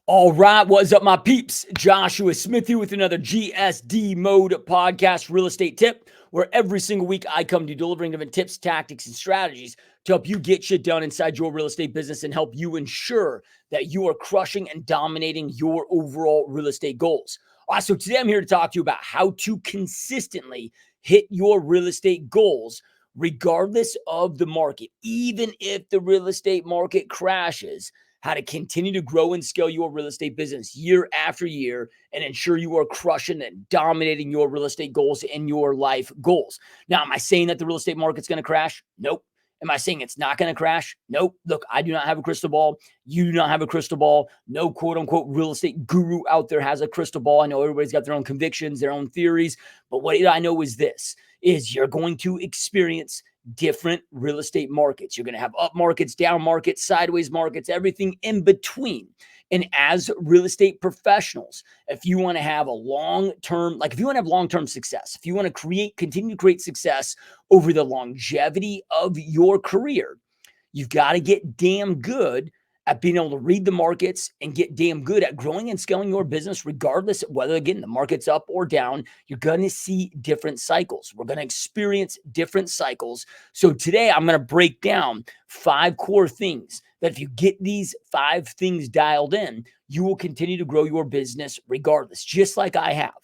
All right, what's up, my peeps? Joshua Smith here with another GSD Mode podcast real estate tip, where every single week I come to you delivering different tips, tactics, and strategies to help you get shit done inside your real estate business and help you ensure that you are crushing and dominating your overall real estate goals. All right, so today I'm here to talk to you about how to consistently hit your real estate goals regardless of the market, even if the real estate market crashes. How to continue to grow and scale your real estate business year after year and ensure you are crushing and dominating your real estate goals and your life goals. Now, am I saying that the real estate market's going to crash? Nope. Am I saying it's not going to crash? Nope. Look, I do not have a crystal ball. You do not have a crystal ball. No quote unquote real estate guru out there has a crystal ball. I know everybody's got their own convictions, their own theories, but what I know is this, is you're going to experience different real estate markets. You're going to have up markets, down markets, sideways markets, everything in between. And as real estate professionals, if you want to have a long-term, if you want to have long-term success, if you want to continue to create success over the longevity of your career, you've got to get damn good at being able to read the markets and get damn good at growing and scaling your business, regardless of whether, again, the market's up or down. You're going to see different cycles. We're going to experience different cycles. So today I'm going to break down 5 core things that if you get these 5 things dialed in, you will continue to grow your business regardless, just like I have.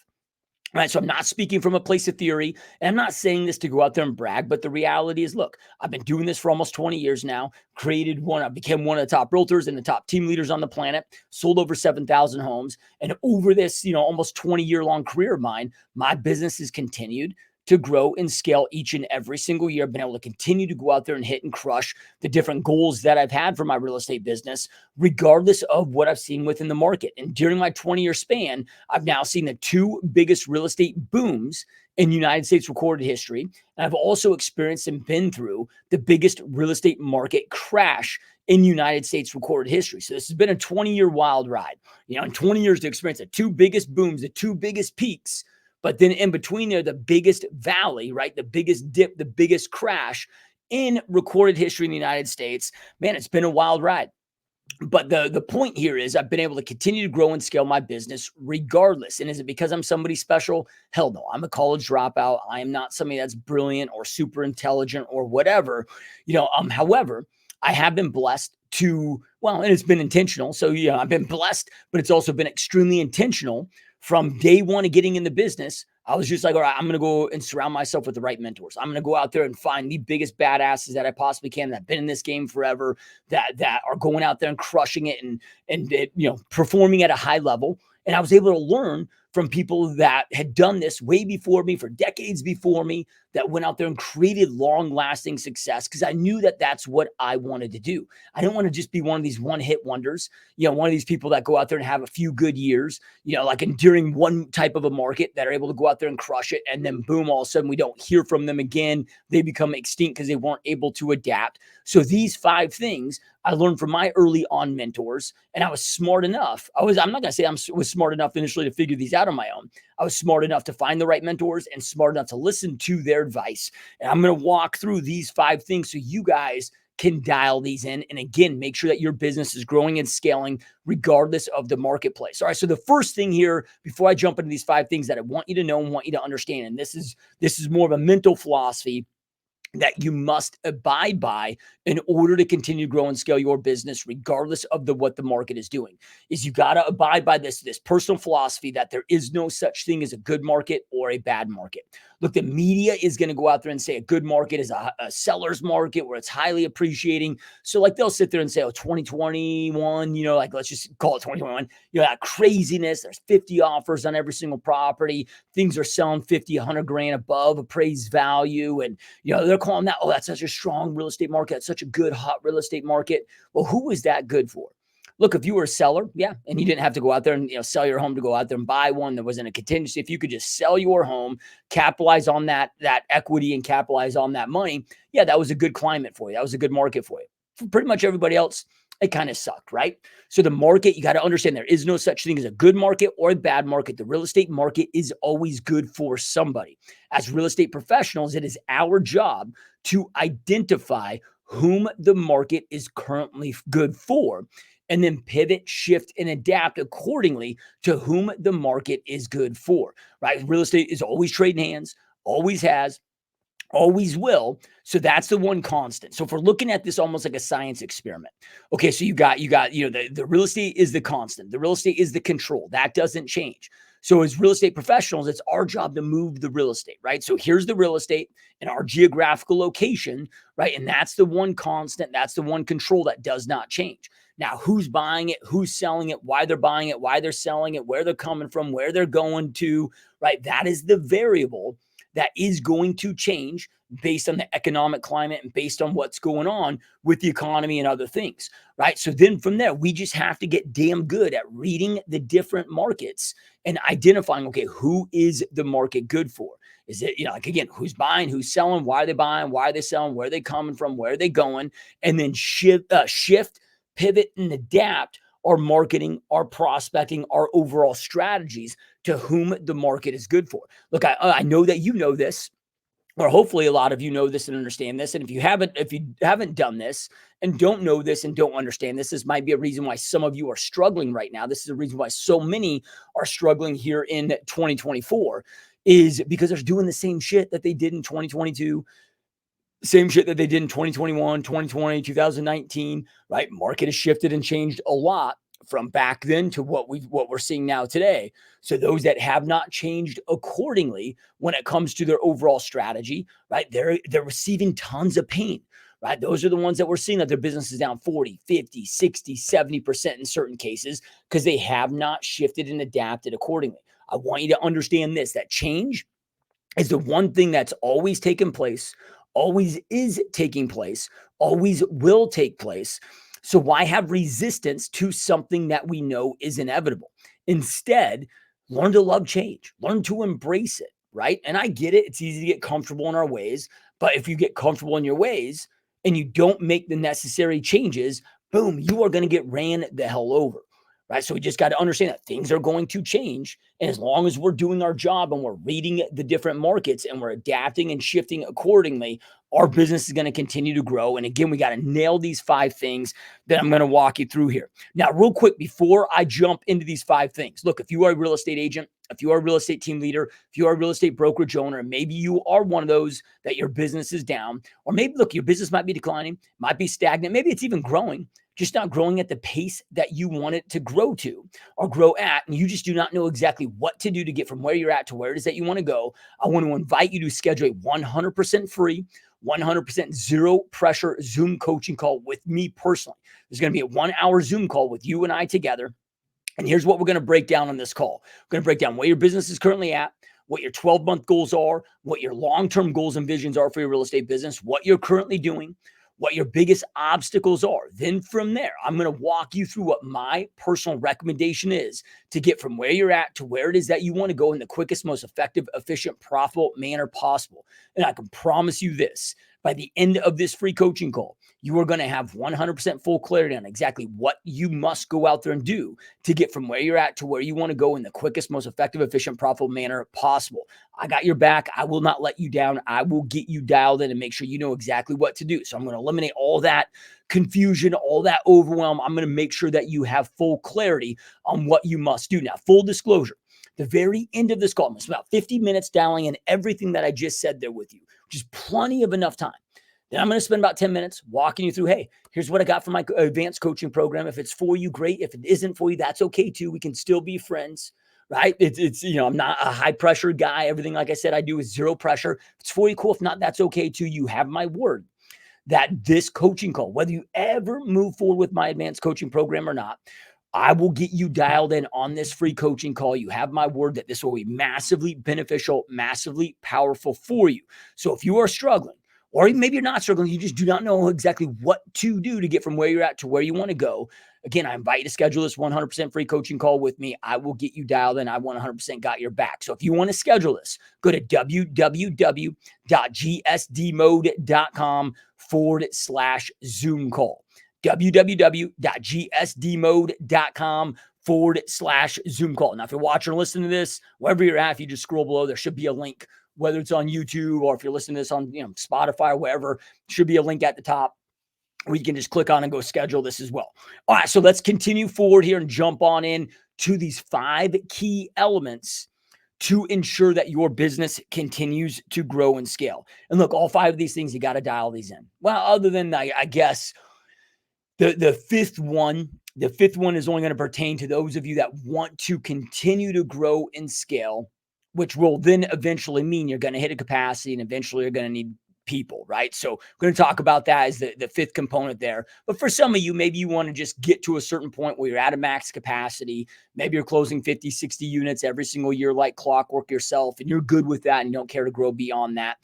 Right. So I'm not speaking from a place of theory, and I'm not saying this to go out there and brag, but the reality is, look, I've been doing this for almost 20 years now, I became one of the top realtors and the top team leaders on the planet, sold over 7,000 homes. And over this, almost 20-year long career of mine, my business has continued to grow and scale each and every single year. I've been able to continue to go out there and hit and crush the different goals that I've had for my real estate business, regardless of what I've seen within the market. And during my 20-year span, I've now seen the 2 biggest real estate booms in United States recorded history. And I've also experienced and been through the biggest real estate market crash in United States recorded history. So this has been a 20-year wild ride. In 20 years to experience the 2 biggest booms, the 2 biggest peaks, but then in between there, the biggest valley, right? The biggest dip, the biggest crash in recorded history in the United States. Man, it's been a wild ride. But the point here is I've been able to continue to grow and scale my business regardless. And is it because I'm somebody special? Hell no. I'm a college dropout. I am not somebody that's brilliant or super intelligent or whatever. However, I have been blessed and it's been intentional. So, I've been blessed, but it's also been extremely intentional. From day one of getting in the business, I was just like, all right, I'm going to go and surround myself with the right mentors. I'm going to go out there and find the biggest badasses that I possibly can that have been in this game forever, that are going out there and crushing it and performing at a high level. And I was able to learn from people that had done this way before me, for decades before me, that went out there and created long-lasting success, because I knew that that's what I wanted to do. I didn't want to just be one of these one-hit wonders, one of these people that go out there and have a few good years, during one type of a market, that are able to go out there and crush it, and then boom, all of a sudden we don't hear from them again. They become extinct because they weren't able to adapt. So these 5 things I learned from my early on mentors, and I was smart enough. I'm not going to say I was smart enough initially to figure these out on my own. I was smart enough to find the right mentors and smart enough to listen to their advice. And I'm going to walk through these 5 things so you guys can dial these in. And again, make sure that your business is growing and scaling regardless of the marketplace. All right. So the first thing here, before I jump into these 5 things that I want you to know and want you to understand, and this is more of a mental philosophy that you must abide by in order to continue to grow and scale your business, regardless of what the market is doing, is you got to abide by this personal philosophy that there is no such thing as a good market or a bad market. Look, the media is going to go out there and say a good market is a seller's market where it's highly appreciating. So they'll sit there and say, 2021, let's just call it 2021, that craziness. There's 50 offers on every single property. Things are selling 50, 100 grand above appraised value. And, they're calling that, that's such a strong real estate market. That's such a good, hot real estate market. Well, who is that good for? Look, if you were a seller, and you didn't have to go out there and sell your home to go out there and buy one, there wasn't a contingency. If you could just sell your home, capitalize on that equity and capitalize on that money, that was a good climate for you. That was a good market for you. For pretty much everybody else, it kind of sucked, right? So the market, you got to understand there is no such thing as a good market or a bad market. The real estate market is always good for somebody. As real estate professionals, it is our job to identify whom the market is currently good for. and then pivot, shift, and adapt accordingly to whom the market is good for, right? Real estate is always trading hands, always has, always will. So that's the one constant. So if we're looking at this almost like a science experiment, okay, so the real estate is the constant. The real estate is the control. That doesn't change. So as real estate professionals, it's our job to move the real estate, right? So here's the real estate in our geographical location, right? And that's the one constant. That's the one control that does not change. Now, who's buying it, who's selling it, why they're buying it, why they're selling it, where they're coming from, where they're going to, right? That is the variable that is going to change based on the economic climate and based on what's going on with the economy and other things, right? So then from there, we just have to get damn good at reading the different markets and identifying, okay, who is the market good for? Is it, like again, who's buying, who's selling, why are they buying, why are they selling, where are they coming from, where are they going? And then shift, pivot, and adapt our marketing, our prospecting, our overall strategies to whom the market is good for. Look, I know that you know this, or hopefully a lot of you know this and understand this. And if you haven't done this and don't know this and don't understand this, this might be a reason why some of you are struggling right now. This is a reason why so many are struggling here in 2024, is because they're doing the same shit that they did in 2022. Same shit that they did in 2021, 2020, 2019, right? Market has shifted and changed a lot from back then to what we're seeing now today. So those that have not changed accordingly when it comes to their overall strategy, right? They're receiving tons of pain, right? Those are the ones that we're seeing that their business is down 40, 50, 60, 70% in certain cases because they have not shifted and adapted accordingly. I want you to understand this, that change is the one thing that's always taken place, always is taking place, always will take place. So why have resistance to something that we know is inevitable? Instead, learn to love change, learn to embrace it, right? And I get it. It's easy to get comfortable in our ways, but if you get comfortable in your ways and you don't make the necessary changes, boom, you are going to get ran the hell over. Right. So we just got to understand that things are going to change. And as long as we're doing our job and we're reading the different markets and we're adapting and shifting accordingly, our business is going to continue to grow. And again, we got to nail these 5 things that I'm going to walk you through here. Now, real quick, before I jump into these 5 things, look, if you are a real estate agent, if you are a real estate team leader, if you are a real estate brokerage owner, and maybe you are one of those that your business is down, or maybe, look, your business might be declining, might be stagnant, maybe it's even growing, just not growing at the pace that you want it to grow to or grow at, and you just do not know exactly what to do to get from where you're at to where it is that you want to go, I want to invite you to schedule a 100% free, 100% zero pressure Zoom coaching call with me personally. There's going to be a 1-hour Zoom call with you and I together. And here's what we're going to break down on this call. We're going to break down where your business is currently at, what your 12-month goals are, what your long-term goals and visions are for your real estate business, what you're currently doing, what your biggest obstacles are. Then from there, I'm going to walk you through what my personal recommendation is to get from where you're at to where it is that you want to go in the quickest, most effective, efficient, profitable manner possible. And I can promise you this, by the end of this free coaching call, you are going to have 100% full clarity on exactly what you must go out there and do to get from where you're at to where you want to go in the quickest, most effective, efficient, profitable manner possible. I got your back. I will not let you down. I will get you dialed in and make sure you know exactly what to do. So I'm going to eliminate all that confusion, all that overwhelm. I'm going to make sure that you have full clarity on what you must do. Now, full disclosure, the very end of this call, I'm going to spend about 50 minutes dialing in everything that I just said there with you, which is plenty of enough time. Then I'm going to spend about 10 minutes walking you through, hey, here's what I got from my advanced coaching program. If it's for you, great. If it isn't for you, that's okay too. We can still be friends, right? It's I'm not a high pressure guy. Everything, like I said, I do is zero pressure. If it's for you, cool. If not, that's okay too. You have my word that this coaching call, whether you ever move forward with my advanced coaching program or not, I will get you dialed in on this free coaching call. You have my word that this will be massively beneficial, massively powerful for you. So if you are struggling, or maybe you're not struggling, you just do not know exactly what to do to get from where you're at to where you want to go. Again, I invite you to schedule this 100% free coaching call with me. I will get you dialed in. I 100% got your back. So if you want to schedule this, go to www.gsdmode.com/Zoom call. www.gsdmode.com/Zoom call. Now, if you're watching or listening to this, wherever you're at, if you just scroll below, there should be a link, whether it's on YouTube or if you're listening to this on Spotify or wherever, should be a link at the top. or you can just click on and go schedule this as well. All right, so let's continue forward here and jump on in to these 5 key elements to ensure that your business continues to grow and scale. And look, all 5 of these things, you got to dial these in. Well, other than I guess the fifth one, is only going to pertain to those of you that want to continue to grow and scale, which will then eventually mean you're going to hit a capacity and eventually you're going to need people, right? So we're going to talk about that as the fifth component there. But for some of you, maybe you want to just get to a certain point where you're at a max capacity. Maybe you're closing 50, 60 units every single year like clockwork yourself, and you're good with that and you don't care to grow beyond that.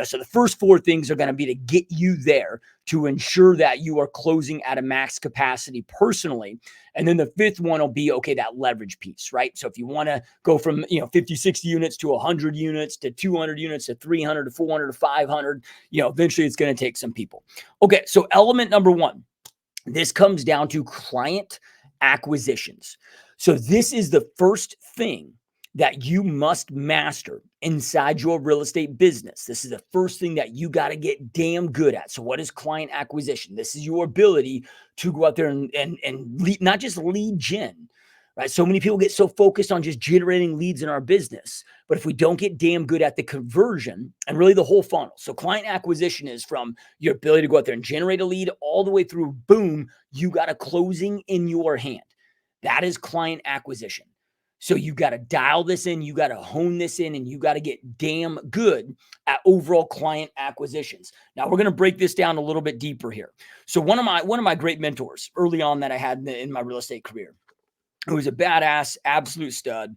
So the first 4 things are going to be to get you there, to ensure that you are closing at a max capacity personally. And then the fifth one will be, okay, that leverage piece, right? So if you want to go from, 50, 60 units to 100 units to 200 units to 300 to 400 to 500, eventually it's going to take some people. Okay, so element number 1, this comes down to client acquisitions. So this is the first thing that you must master inside your real estate business. This is the first thing that you got to get damn good at. So what is client acquisition? This is your ability to go out there and lead, not just lead gen, right? So many people get so focused on just generating leads in our business, but if we don't get damn good at the conversion and really the whole funnel. So client acquisition is from your ability to go out there and generate a lead all the way through, boom, you got a closing in your hand. That is client acquisition. So you got to dial this in, you got to hone this in, and you got to get damn good at overall client acquisitions. Now we're going to break this down a little bit deeper here. So one of my great mentors early on that I had in my real estate career, who was a badass, absolute stud,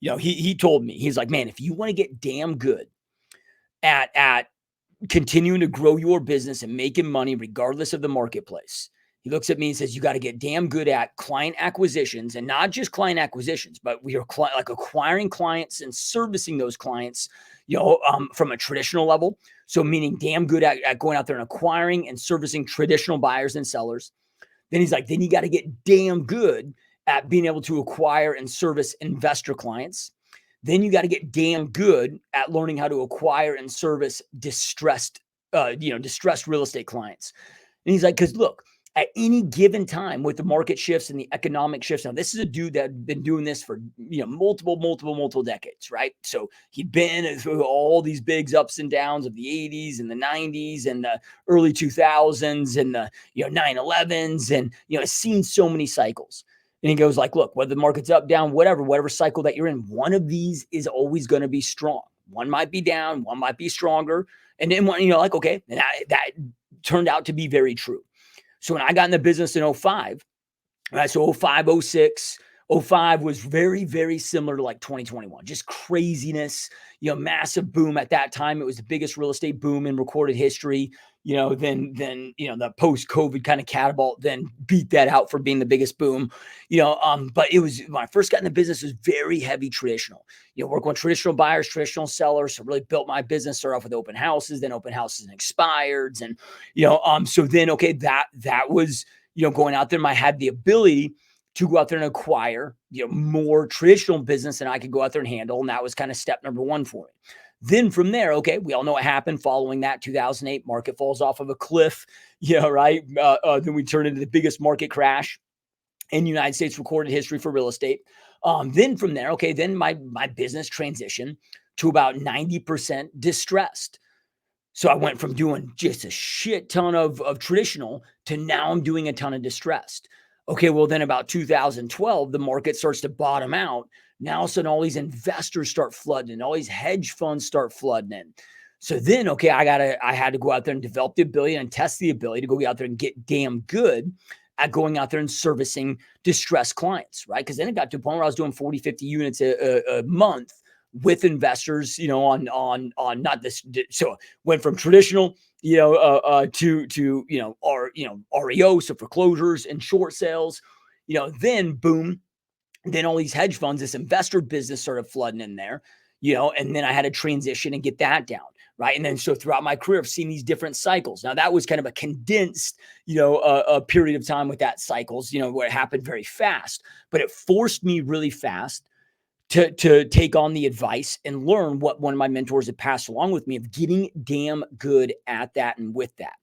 he told me, he's like, man, if you want to get damn good at continuing to grow your business and making money regardless of the marketplace, he looks at me and says, you got to get damn good at client acquisitions, and not just client acquisitions, but we are like acquiring clients and servicing those clients, from a traditional level. So meaning damn good at going out there and acquiring and servicing traditional buyers and sellers. Then he's like, then you got to get damn good at being able to acquire and service investor clients. Then you got to get damn good at learning how to acquire and service distressed real estate clients. And he's like, because look, at any given time with the market shifts and the economic shifts, now this is a dude that had been doing this for multiple decades, right? So he'd been through all these big ups and downs of the 80s and the 90s and the early 2000s and the 9/11s, and has seen so many cycles. And he goes like, look, whether the market's up, down, whatever cycle that you're in, one of these is always going to be strong. One might be down, one might be stronger. And then okay, and that turned out to be very true. So when I got in the business in 05, right? So 05, 06, 05 was very, very similar to like 2021, just craziness, massive boom at that time. It was the biggest real estate boom in recorded history. Then the post-COVID kind of catapult then beat that out for being the biggest boom. But it was, when I first got in the business, it was very heavy traditional. Working with traditional buyers, traditional sellers. So really built my business, started off with open houses, then open houses and expireds. And, so then, okay, that was, going out there, I had the ability to go out there and acquire, more traditional business than I could go out there and handle. And that was kind of step number 1 for me. Then from there, okay, we all know what happened following that 2008 market falls off of a cliff, right? Then we turned into the biggest market crash in United States recorded history for real estate. Then from there, okay, then my business transitioned to about 90% distressed. So I went from doing just a shit ton of traditional to now I'm doing a ton of distressed. Okay, well then about 2012, the market starts to bottom out. Now all of a sudden all these investors start flooding in, all these hedge funds start flooding in. So then, okay, I had to go out there and develop the ability and test the ability to go out there and get damn good at going out there and servicing distressed clients, right? Because then it got to a point where I was doing 40, 50 units a month with investors, on not this. So went from traditional, to REO, so foreclosures and short sales, then boom, then all these hedge funds, this investor business started flooding in there, and then I had to transition and get that down. Right. And then so throughout my career, I've seen these different cycles. Now that was kind of a condensed, a period of time with that cycles, where it happened very fast, but it forced me really fast to take on the advice and learn what one of my mentors had passed along with me of getting damn good at that and with that.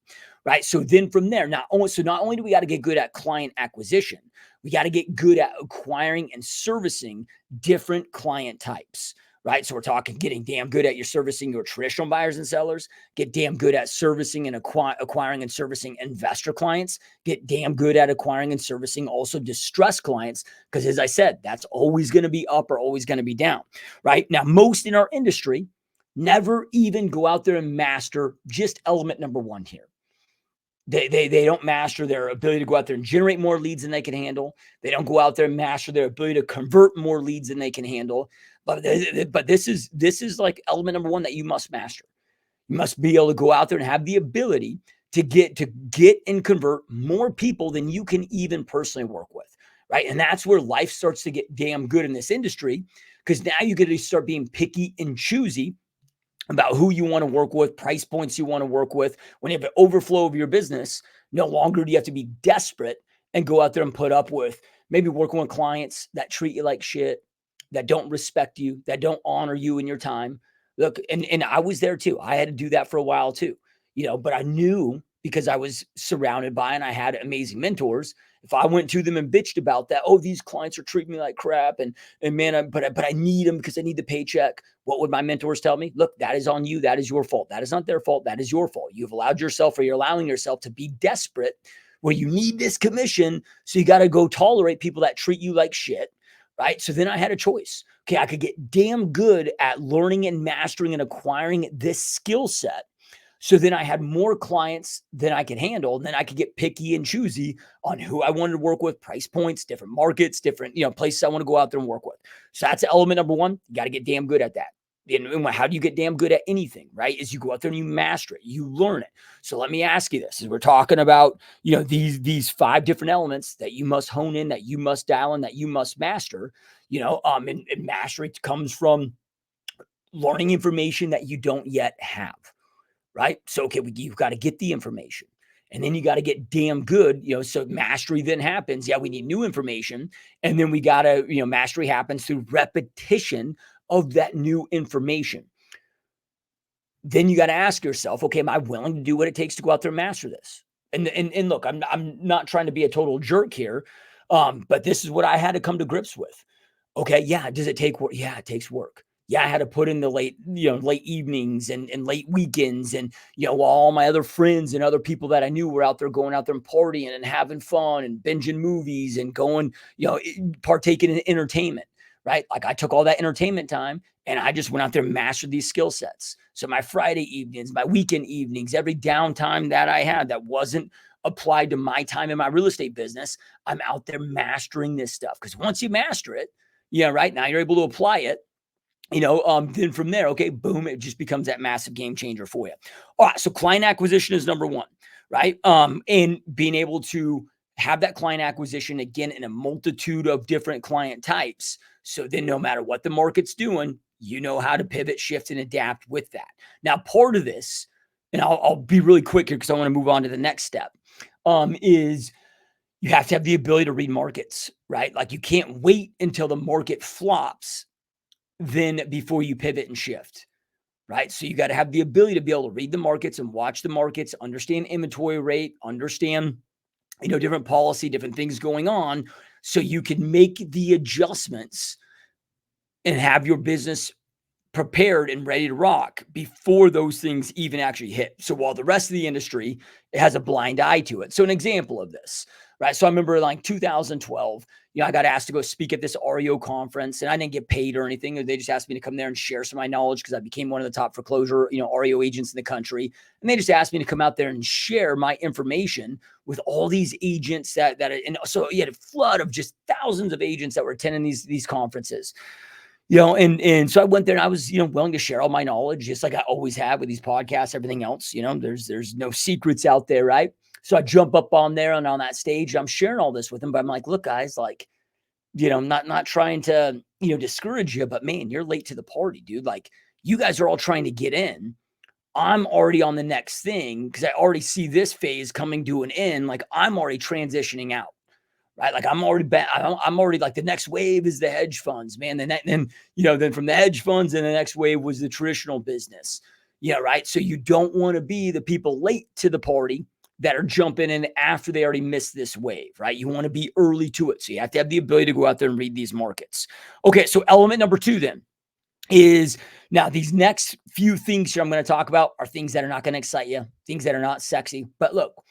Right. So then from there, not only do we got to get good at client acquisition, we got to get good at acquiring and servicing different client types. Right. So we're talking getting damn good at your servicing your traditional buyers and sellers, get damn good at servicing and acquiring and servicing investor clients, get damn good at acquiring and servicing also distressed clients. Because as I said, that's always going to be up or always going to be down. Right. Now, most in our industry never even go out there and master just element number one here. They don't master their ability to go out there and generate more leads than they can handle. They don't go out there and master their ability to convert more leads than they can handle. But this is like element number one that you must master. You must be able to go out there and have the ability to get and convert more people than you can even personally work with. Right. And that's where life starts to get damn good in this industry, because now you get to start being picky and choosy about who you want to work with, price points you want to work with. When you have an overflow of your business, no longer do you have to be desperate and go out there and put up with maybe working with clients that treat you like shit, that don't respect you, that don't honor you in your time. Look, and I was there too. I had to do that for a while too, but I knew, because I was surrounded by and I had amazing mentors. If I went to them and bitched about that, oh, these clients are treating me like crap, and man, but I need them because I need the paycheck. What would my mentors tell me? Look, that is on you. That is your fault. That is not their fault. That is your fault. You've allowed yourself, or you're allowing yourself to be desperate where you need this commission. So you got to go tolerate people that treat you like shit. Right. So then I had a choice. Okay. I could get damn good at learning and mastering and acquiring this skill set. So then I had more clients than I could handle. And then I could get picky and choosy on who I wanted to work with, price points, different markets, different, places I want to go out there and work with. So that's element number one. You got to get damn good at that. And how do you get damn good at anything, right? Is you go out there and you master it, you learn it. So let me ask you this: as we're talking about, these 5 different elements that you must hone in, that you must dial in, that you must master, and mastery comes from learning information that you don't yet have. Right. So, okay, you've got to get the information, and then you got to get damn good, so mastery then happens. Yeah, we need new information. And then we got to, mastery happens through repetition of that new information. Then you got to ask yourself, okay, am I willing to do what it takes to go out there and master this? And look, I'm not trying to be a total jerk here. But this is what I had to come to grips with. Okay, yeah. Does it take work? Yeah, it takes work. Yeah, I had to put in the late evenings and late weekends, and while all my other friends and other people that I knew were out there going out there and partying and having fun and binging movies and going, partaking in entertainment, right? Like I took all that entertainment time and I just went out there and mastered these skill sets. So my Friday evenings, my weekend evenings, every downtime that I had that wasn't applied to my time in my real estate business, I'm out there mastering this stuff. Because once you master it, right now you're able to apply it. Then from there, okay, boom, it just becomes that massive game changer for you. All right, so client acquisition is number one, right? And being able to have that client acquisition again in a multitude of different client types. So then no matter what the market's doing, you know how to pivot, shift, and adapt with that. Now, part of this, and I'll be really quick here because I want to move on to the next step, is you have to have the ability to read markets, right? Like you can't wait until the market flops then before you pivot and shift, right? So you got to have the ability to be able to read the markets and watch the markets, understand inventory rate, understand, different policy, different things going on, so you can make the adjustments and have your business prepared and ready to rock before those things even actually hit. So while the rest of the industry has a blind eye to it. So an example of this, right? So I remember like 2012, I got asked to go speak at this REO conference, and I didn't get paid or anything. They just asked me to come there and share some of my knowledge because I became one of the top foreclosure, REO agents in the country. And they just asked me to come out there and share my information with all these agents and so you had a flood of just thousands of agents that were attending these conferences. And so I went there and I was, willing to share all my knowledge, just like I always have with these podcasts, everything else, there's no secrets out there. Right. So I jump up on there and on that stage, I'm sharing all this with them, but I'm like, look, guys, like, not trying to, discourage you, but man, you're late to the party, dude. Like you guys are all trying to get in. I'm already on the next thing because I already see this phase coming to an end. Like I'm already transitioning out. right? Like I'm already like the next wave is the hedge funds, man. Then from the hedge funds, and the next wave was the traditional business. Yeah, right. So you don't want to be the people late to the party that are jumping in after they already missed this wave, right? You want to be early to it. So you have to have the ability to go out there and read these markets. Okay, so element number 2 then is now these next few things here I'm going to talk about are things that are not going to excite you, things that are not sexy. But look,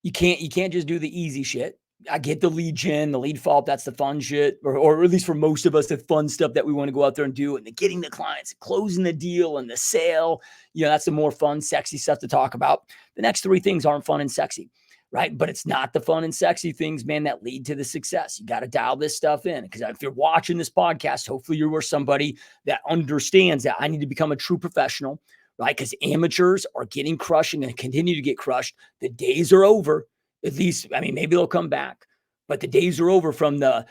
you can't just do the easy shit. I get the lead gen, the lead follow up. That's the fun shit, or at least for most of us, the fun stuff that we want to go out there and do, and the getting the clients, closing the deal, and the sale. That's the more fun, sexy stuff to talk about. The next 3 things aren't fun and sexy, right? But it's not the fun and sexy things, man, that lead to the success. You got to dial this stuff in, because if you're watching this podcast, hopefully you're somebody that understands that I need to become a true professional, right? Because amateurs are getting crushed and going to continue to get crushed. The days are over. At least, I mean, maybe they'll come back, but the days are over from the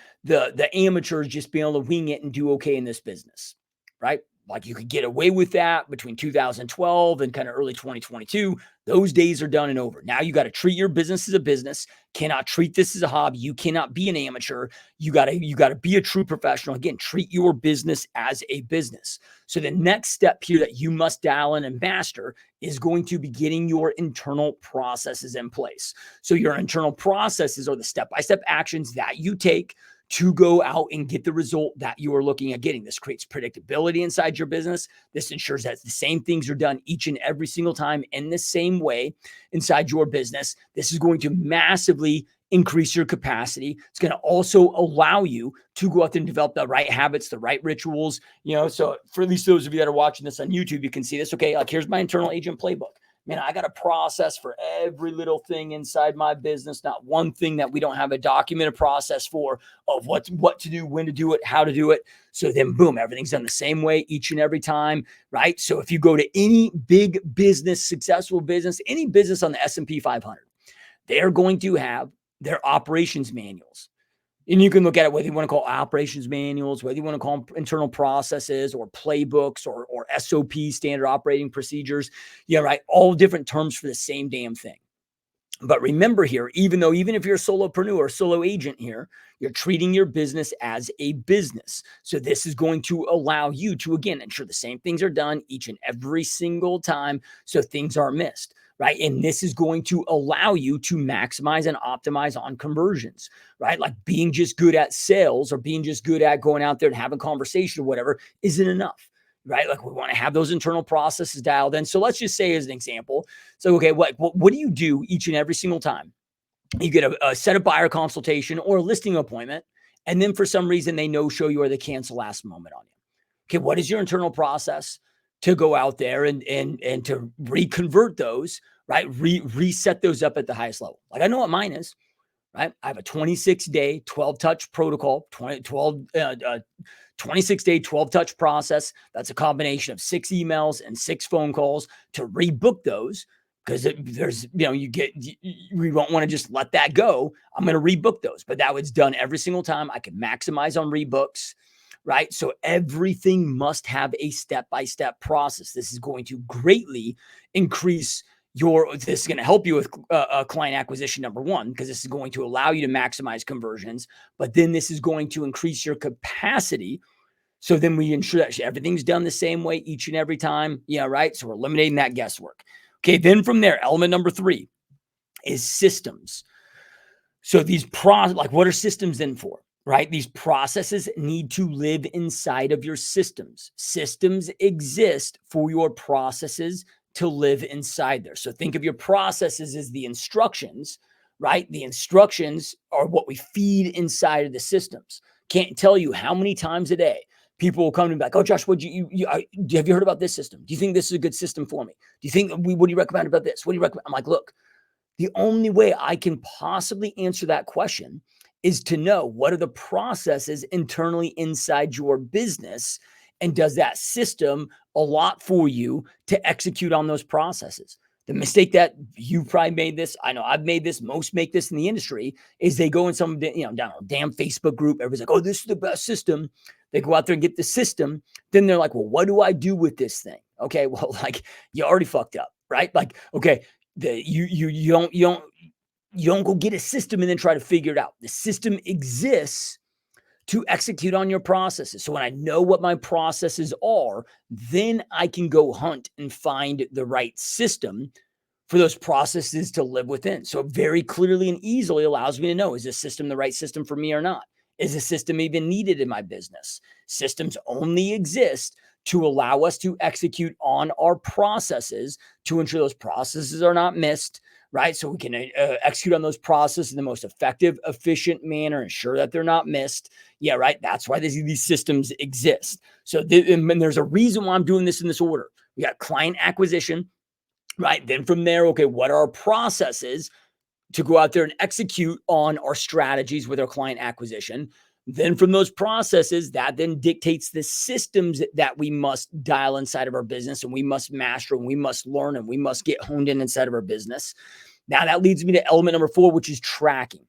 amateurs just being able to wing it and do okay in this business, right? Like you could get away with that between 2012 and kind of early 2022. Those days are done and over. Now you got to treat your business as a business. Cannot treat this as a hobby. You cannot be an amateur. You got to be a true professional. Again, treat your business as a business. So the next step here that you must dial in and master is going to be getting your internal processes in place. So your internal processes are the step-by-step actions that you take to go out and get the result that you are looking at getting. This creates predictability inside your business. This ensures that the same things are done each and every single time in the same way inside your business. This is going to massively increase your capacity. It's going to also allow you to go out there and develop the right habits, the right rituals. So for at least those of you that are watching this on YouTube, you can see this. Okay, like here's my internal agent playbook. Man, I got a process for every little thing inside my business. Not one thing that we don't have a documented process for, of what to do, when to do it, how to do it. So then boom, everything's done the same way each and every time, right? So if you go to any big business, successful business, any business on the S&P 500, they're going to have their operations manuals. And you can look at it whether you want to call operations manuals, whether you want to call them internal processes or playbooks or SOP, standard operating procedures. Yeah, right. All different terms for the same damn thing. But remember here, even if you're a solopreneur, solo agent here, you're treating your business as a business. So this is going to allow you to, again, ensure the same things are done each and every single time so things aren't missed, right? And this is going to allow you to maximize and optimize on conversions, right? Like being just good at sales or being just good at going out there and having conversation or whatever isn't enough. Right? Like we want to have those internal processes dialed in. So let's just say as an example. So, okay, what do you do each and every single time you get a set of buyer consultation or a listing appointment, and then for some reason they no-show you or they cancel last moment on you? Okay, what is your internal process to go out there and to reconvert those, right? Reset those up at the highest level. Like I know what mine is. Right? I have a 26-day, 12-touch protocol, 26-day, 12-touch process. That's a combination of 6 emails and 6 phone calls to rebook those, because we won't want to just let that go. I'm going to rebook those, but that was done every single time. I can maximize on rebooks, right? So everything must have a step-by-step process. This is going to greatly increase this is going to help you with client acquisition, number one, because this is going to allow you to maximize conversions, but then this is going to increase your capacity. So then we ensure that everything's done the same way each and every time. Yeah, right. So we're eliminating that guesswork. Okay. Then from there, element number 3 is systems. So what are systems in for? Right? These processes need to live inside of your systems. Systems exist for your processes to live inside there. So think of your processes as the instructions, right? The instructions are what we feed inside of the systems. Can't tell you how many times a day people will come to me like, "Oh, Josh, have you heard about this system? Do you think this is a good system for me? Do you think what do you recommend about this? What do you recommend?" I'm like, look, the only way I can possibly answer that question is to know what are the processes internally inside your business, and does that system allot for you to execute on those processes? The mistake that you probably made this, I know I've made this, most make this in the industry, is they go in some down a damn Facebook group. Everybody's like, "Oh, this is the best system." They go out there and get the system. Then they're like, "Well, what do I do with this thing?" Okay, well, like you already fucked up, right? Like, okay, you don't You don't go get a system and then try to figure it out. The system exists to execute on your processes. So when I know what my processes are, then I can go hunt and find the right system for those processes to live within. So it very clearly and easily allows me to know, is this system the right system for me or not? Is the system even needed in my business? Systems only exist to allow us to execute on our processes to ensure those processes are not missed, right? So we can execute on those processes in the most effective, efficient manner, ensure that they're not missed. Yeah, right. That's why these systems exist. So and there's a reason why I'm doing this in this order. We got client acquisition, right? Then from there, okay, what are our processes to go out there and execute on our strategies with our client acquisition? Then from those processes, that then dictates the systems that we must dial inside of our business and we must master and we must learn and we must get honed in inside of our business. Now that leads me to element number 4, which is tracking.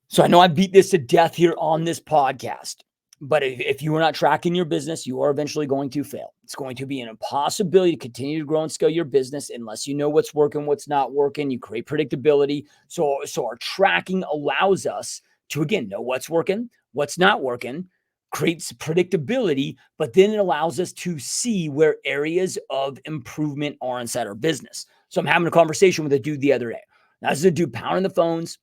So I know I beat this to death here on this podcast, but if you are not tracking your business, you are eventually going to fail. It's going to be an impossibility to continue to grow and scale your business unless you know what's working, what's not working. You create predictability. So our tracking allows us to, again, know what's working, what's not working, creates predictability, but then it allows us to see where areas of improvement are inside our business. So I'm having a conversation with a dude the other day. Now, this is a dude pounding the phones.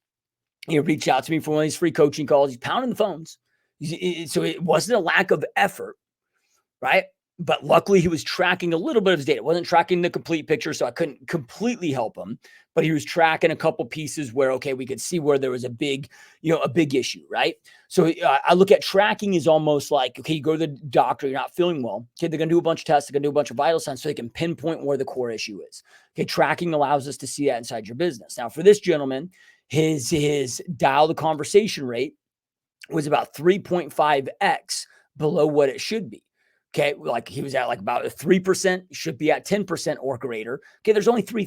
He reached out to me for one of these free coaching calls. He's pounding the phones. So it wasn't a lack of effort, right? But luckily he was tracking a little bit of his data. It wasn't tracking the complete picture, so I couldn't completely help him. But he was tracking a couple pieces where, okay, we could see where there was a big issue, right? So I look at tracking as almost like, okay, you go to the doctor, you're not feeling well. Okay, they're going to do a bunch of tests. They're going to do a bunch of vital signs so they can pinpoint where the core issue is. Okay, tracking allows us to see that inside your business. Now, for this gentleman, his dial to conversation rate was about 3.5x below what it should be. Okay, like he was at like about a 3%, should be at 10% or greater. Okay, there's only 3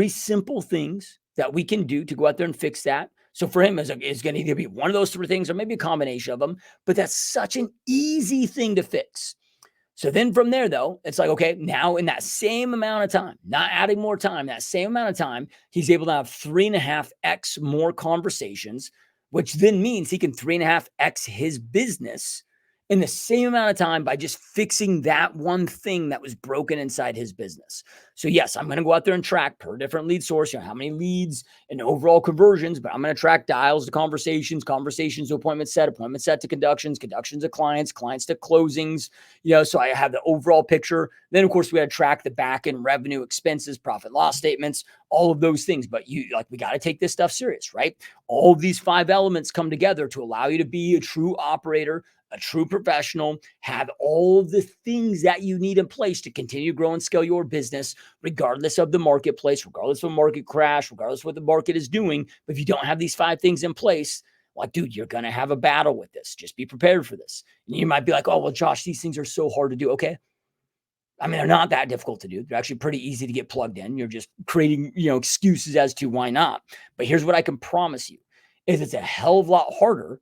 simple things that we can do to go out there and fix that. So for him, it's going to either be one of those 3 things or maybe a combination of them, but that's such an easy thing to fix. So then from there, though, it's like, okay, now in that same amount of time, not adding more time, that same amount of time, he's able to have 3.5x more conversations, which then means he can 3.5x his business in the same amount of time by just fixing that one thing that was broken inside his business. So yes, I'm going to go out there and track per different lead source, how many leads and overall conversions, but I'm going to track dials to conversations to appointment set to conductions to clients to closings, so I have the overall picture. Then of course we got to track the back end revenue, expenses, profit loss statements, all of those things. But we got to take this stuff serious, right? All of these 5 elements come together to allow you to be a true operator, a true professional, have all of the things that you need in place to continue to grow and scale your business, regardless of the marketplace, regardless of a market crash, regardless of what the market is doing. But if you don't have these 5 things in place, like, dude, you're going to have a battle with this. Just be prepared for this. And you might be like, oh, well, Josh, these things are so hard to do. Okay. I mean, they're not that difficult to do. They're actually pretty easy to get plugged in. You're just creating, excuses as to why not. But here's what I can promise you is it's a hell of a lot harder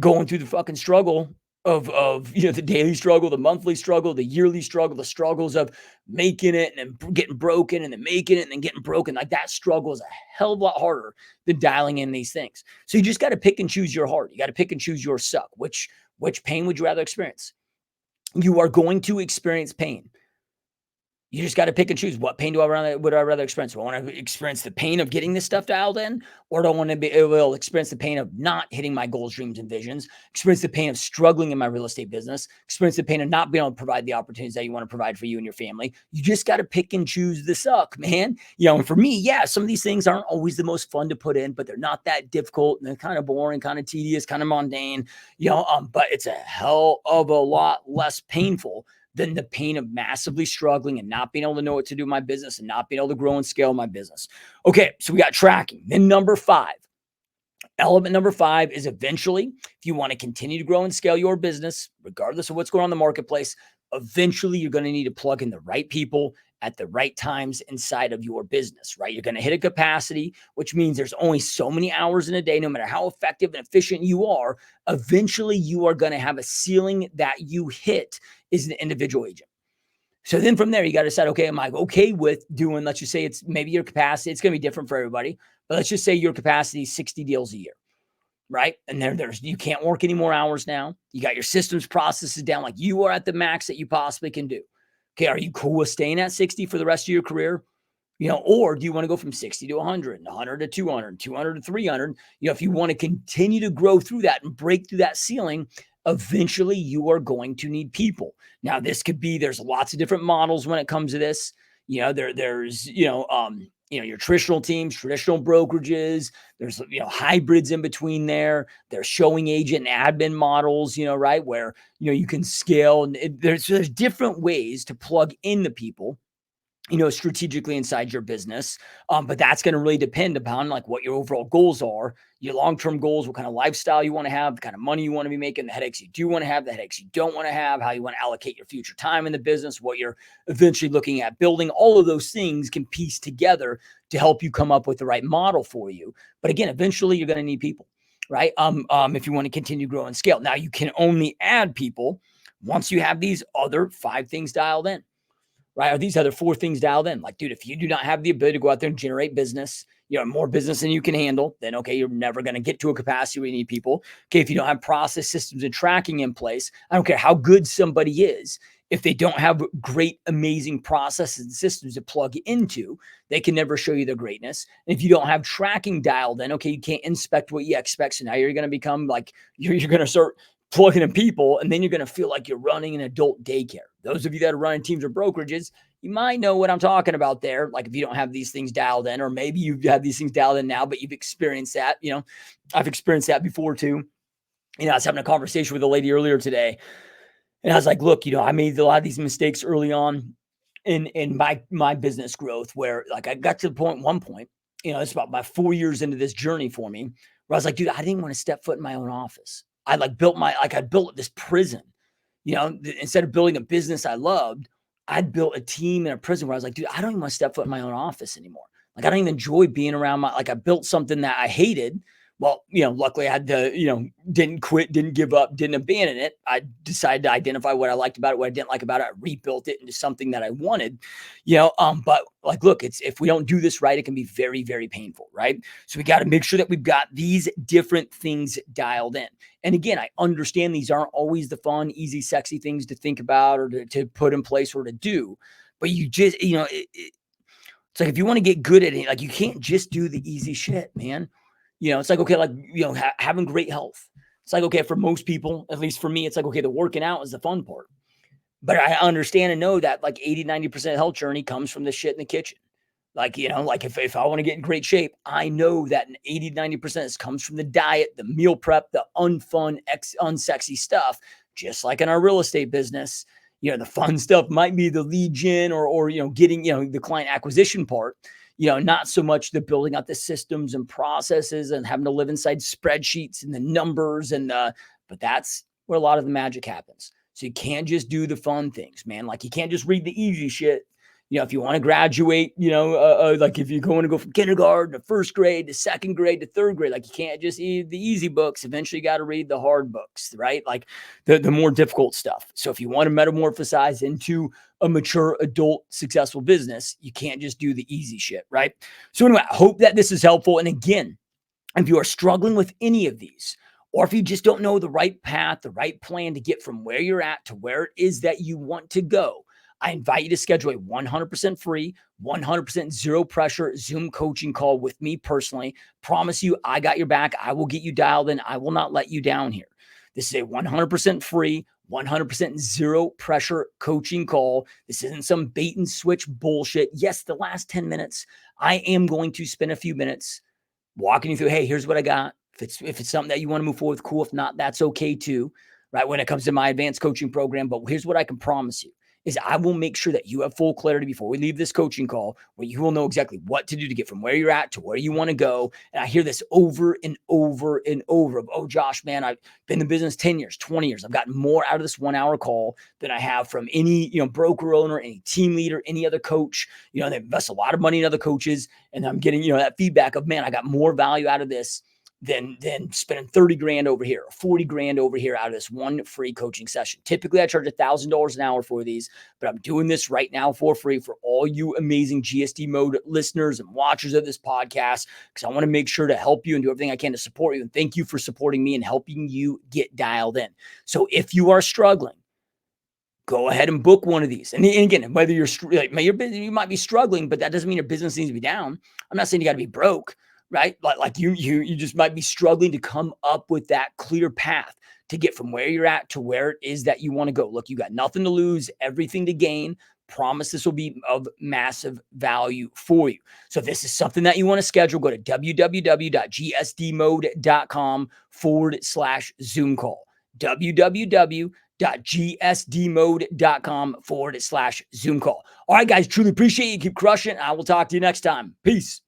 going through the fucking struggle of the daily struggle, the monthly struggle, the yearly struggle, the struggles of making it and then getting broken and then making it and then getting broken. Like, that struggle is a hell of a lot harder than dialing in these things. So you just got to pick and choose your heart. You got to pick and choose your suck. Which pain would you rather experience? You are going to experience pain. You just got to pick and choose. What pain would I rather experience? Do I want to experience the pain of getting this stuff dialed in? Or do I want to be able to experience the pain of not hitting my goals, dreams, and visions? Experience the pain of struggling in my real estate business? Experience the pain of not being able to provide the opportunities that you want to provide for you and your family? You just got to pick and choose the suck, man. And for me, yeah, some of these things aren't always the most fun to put in, but they're not that difficult. And they're kind of boring, kind of tedious, kind of mundane, but it's a hell of a lot less painful than the pain of massively struggling and not being able to know what to do in my business and not being able to grow and scale my business. Okay, so we got tracking. Then element number 5 is eventually, if you want to continue to grow and scale your business, regardless of what's going on in the marketplace, eventually you're going to need to plug in the right people at the right times inside of your business, right? You're going to hit a capacity, which means there's only so many hours in a day. No matter how effective and efficient you are, eventually you are going to have a ceiling that you hit as an individual agent. So then from there, you got to decide, okay, am I okay with doing, let's just say it's maybe your capacity, it's going to be different for everybody, but let's just say your capacity is 60 deals a year, right? And there's, you can't work any more hours now. You got your systems processes down, like you are at the max that you possibly can do. Okay. Are you cool with staying at 60 for the rest of your career? Or do you want to go from 60 to 100, 100 to 200, 200 to 300? If you want to continue to grow through that and break through that ceiling, eventually you are going to need people. Now, this could be, there's lots of different models when it comes to this. There's your traditional teams, traditional brokerages. There's, hybrids in between there. There's showing agent and admin models, right, where, you can scale. And there's different ways to plug in the people, strategically inside your business. But that's going to really depend upon like what your overall goals are, your long-term goals, what kind of lifestyle you want to have, the kind of money you want to be making, the headaches you do want to have, the headaches you don't want to have, how you want to allocate your future time in the business, what you're eventually looking at building. All of those things can piece together to help you come up with the right model for you. But again, eventually you're going to need people, right? If you want to continue to grow and scale. Now you can only add people once you have these other 5 things dialed in. Right? Are these other 4 things dialed in? Like, dude, if you do not have the ability to go out there and generate business, more business than you can handle, then okay, you're never going to get to a capacity where you need people. Okay, if you don't have process systems and tracking in place, I don't care how good somebody is. If they don't have great, amazing processes and systems to plug into, they can never show you their greatness. And if you don't have tracking dialed in, okay, you can't inspect what you expect. So now you're going to become like, you're going to start plugging in people, and then you're going to feel like you're running an adult daycare. Those of you that are running teams or brokerages, you might know what I'm talking about there. Like if you don't have these things dialed in, or maybe you have these things dialed in now, but you've experienced that. I've experienced that before too. I was having a conversation with a lady earlier today, and I was like, look, I made a lot of these mistakes early on in my business growth, where like I got to the one point, it's about 4 years into this journey for me, where I was like, dude, I didn't want to step foot in my own office. I built this prison, instead of building a business I loved, I'd built a team in a prison where I was like, dude, I don't even want to step foot in my own office anymore. Like, I don't even enjoy being around I built something that I hated. Well, luckily I had to, didn't quit, didn't give up, didn't abandon it. I decided to identify what I liked about it, what I didn't like about it. I rebuilt it into something that I wanted, but like, look, if we don't do this right, it can be very, very painful, right? So we got to make sure that we've got these different things dialed in. And again, I understand these aren't always the fun, easy, sexy things to think about or to put in place or to do, but you just, it's like, if you want to get good at it, like you can't just do the easy shit, man. It's like, okay, like, having great health. It's like, okay, for most people, at least for me, it's like, okay, the working out is the fun part. But I understand and know that like 80, 90% of health journey comes from the shit in the kitchen. Like, like if I want to get in great shape, I know that 80, 90% comes from the diet, the meal prep, the unfun, unsexy stuff, just like in our real estate business. The fun stuff might be the lead gen or getting, the client acquisition part, not so much the building out the systems and processes and having to live inside spreadsheets and the numbers but that's where a lot of the magic happens. So you can't just do the fun things, man. Like you can't just read the easy shit. If you want to graduate, like if you're going to go from kindergarten to first grade to second grade to third grade, like you can't just read the easy books. Eventually you got to read the hard books, right? Like the more difficult stuff. So if you want to metamorphosize into a mature adult successful business, you can't just do the easy shit, right? So anyway, I hope that this is helpful. And again, if you are struggling with any of these, or if you just don't know the right path, the right plan to get from where you're at to where it is that you want to go, I invite you to schedule a 100% free, 100% zero pressure Zoom coaching call with me personally. Promise you, I got your back. I will get you dialed in. I will not let you down here. This is a 100% free, 100% zero pressure coaching call. This isn't some bait and switch bullshit. Yes, the last 10 minutes, I am going to spend a few minutes walking you through, hey, here's what I got. If it's something that you want to move forward with, cool. If not, that's okay too, right? When it comes to my advanced coaching program. But here's what I can promise you is I will make sure that you have full clarity before we leave this coaching call, where you will know exactly what to do to get from where you're at to where you want to go. And I hear this over and over and over of, oh, Josh, man, I've been in business 10 years, 20 years. I've gotten more out of this 1 hour call than I have from any, broker owner, any team leader, any other coach. They invest a lot of money in other coaches. And I'm getting, that feedback of, man, I got more value out of this than spending 30 grand over here, or 40 grand over here out of this one free coaching session. Typically, I charge $1,000 an hour for these, but I'm doing this right now for free for all you amazing GSD mode listeners and watchers of this podcast, because I want to make sure to help you and do everything I can to support you. And thank you for supporting me and helping you get dialed in. So if you are struggling, go ahead and book one of these. And again, whether you might be struggling, but that doesn't mean your business needs to be down. I'm not saying you got to be broke, right? Like you just might be struggling to come up with that clear path to get from where you're at to where it is that you want to go. Look, you got nothing to lose, everything to gain. Promise this will be of massive value for you. So if this is something that you want to schedule, go to www.gsdmode.com/Zoom call. www.gsdmode.com/Zoom call. All right, guys, truly appreciate you. Keep crushing. I will talk to you next time. Peace.